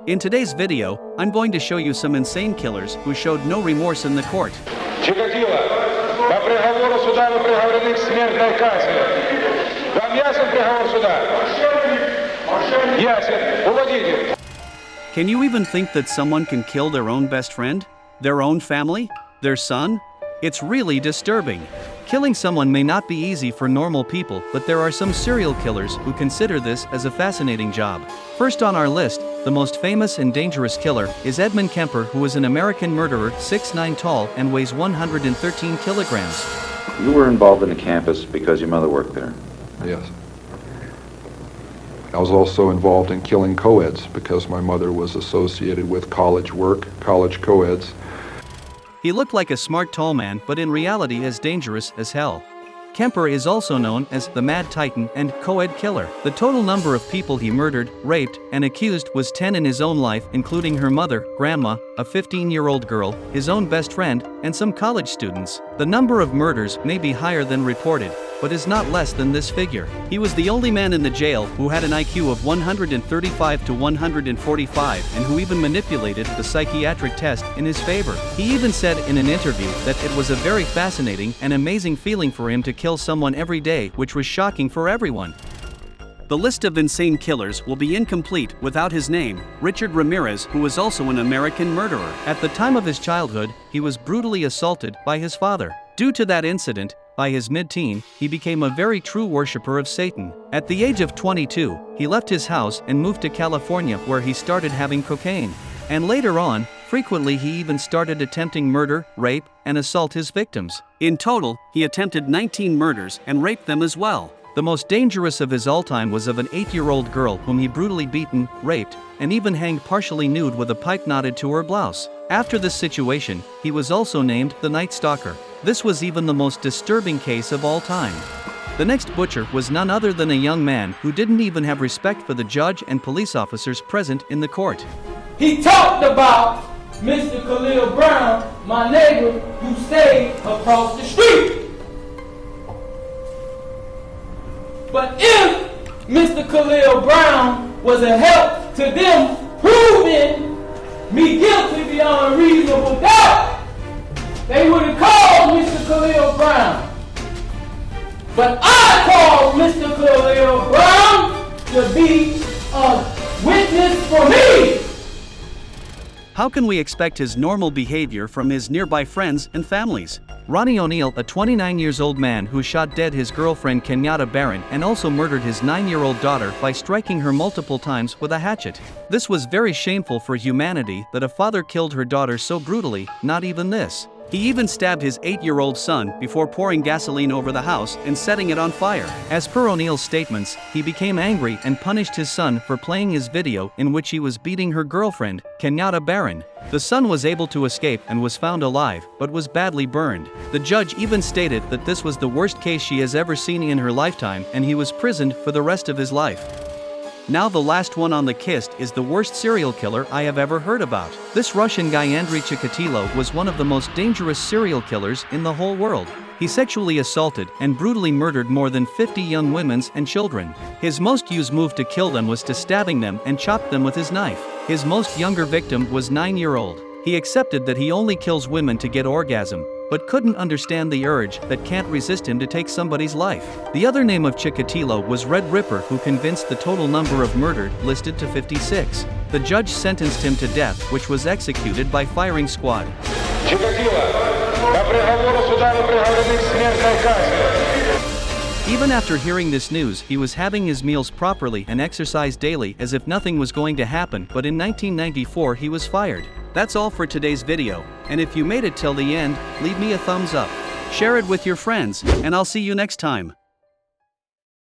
In today's video, I'm going to show you some insane killers who showed no remorse in the court. Чикатило, по приговору суда вы приговорены к смертной казни. Вам ясен приговор суда? Ясен. Уводите. Can you even think that someone can kill their own best friend? Their own family? Their son? It's really disturbing. Killing someone may not be easy for normal people, but there are some serial killers who consider this as a fascinating job. First on our list, the most famous and dangerous killer is Edmund Kemper, who is an American murderer, 6'9" tall and weighs 113 kilograms. You were involved in the campus because your mother worked there. Yes. I was also involved in killing co-eds because my mother was associated with college work, college co-eds. He looked like a smart tall man, but in reality as dangerous as hell. Kemper is also known as the Mad Titan and co-ed killer. The total number of people he murdered, raped, and accused was 10 in his own life, including her mother, grandma, a 15-year-old girl, his own best friend, and some college students. The number of murders may be higher than reported, but is not less than this figure. He was the only man in the jail who had an IQ of 135 to 145 and who even manipulated the psychiatric test in his favor. He even said in an interview that it was a very fascinating and amazing feeling for him to kill someone every day, which was shocking for everyone. The list of insane killers will be incomplete without his name, Richard Ramirez, who was also an American murderer. At the time of his childhood, he was brutally assaulted by his father. Due to that incident, by his mid-teen, he became a very true worshiper of Satan. At the age of 22, he left his house and moved to California, where he started having cocaine. And later on, frequently he even started attempting murder, rape, and assault his victims. In total, he attempted 19 murders and raped them as well. The most dangerous of his all time was of an 8-year-old girl whom he brutally beaten, raped, and even hanged partially nude with a pipe knotted to her blouse. After this situation, he was also named the Night Stalker. This was even the most disturbing case of all time. The next butcher was none other than a young man who didn't even have respect for the judge and police officers present in the court. He talked about Mr. Khalil Brown, my neighbor who stayed across the street. But if Mr. Khalil Brown was a help to them proving me guilty beyond a reasonable doubt, they would have called Mr. Khalil Brown. But I called Mr. Khalil Brown to be a witness for me. How can we expect his normal behavior from his nearby friends and families? Ronnie O'Neill, a 29-year-old man who shot dead his girlfriend Kenyatta Barron and also murdered his 9-year-old daughter by striking her multiple times with a hatchet. This was very shameful for humanity that a father killed her daughter so brutally. Not even this. He even stabbed his 8-year-old son before pouring gasoline over the house and setting it on fire. As per O'Neill's statements, he became angry and punished his son for playing his video in which he was beating her girlfriend, Kenyatta Barron. The son was able to escape and was found alive, but was badly burned. The judge even stated that this was the worst case she has ever seen in her lifetime, and he was prisoned for the rest of his life. Now the last one on the list is the worst serial killer I have ever heard about. This Russian guy Andrei Chikatilo was one of the most dangerous serial killers in the whole world. He sexually assaulted and brutally murdered more than 50 young women and children. His most used move to kill them was to stabbing them and chop them with his knife. His most younger victim was 9-year-old. He accepted that he only kills women to get orgasm, but couldn't understand the urge that can't resist him to take somebody's life. The other name of Chikatilo was Red Ripper, who convinced the total number of murdered listed to 56. The judge sentenced him to death, which was executed by firing squad. Even after hearing this news, he was having his meals properly and exercised daily as if nothing was going to happen, but in 1994 he was fired. That's all for today's video, and if you made it till the end, leave me a thumbs up, share it with your friends, and I'll see you next time.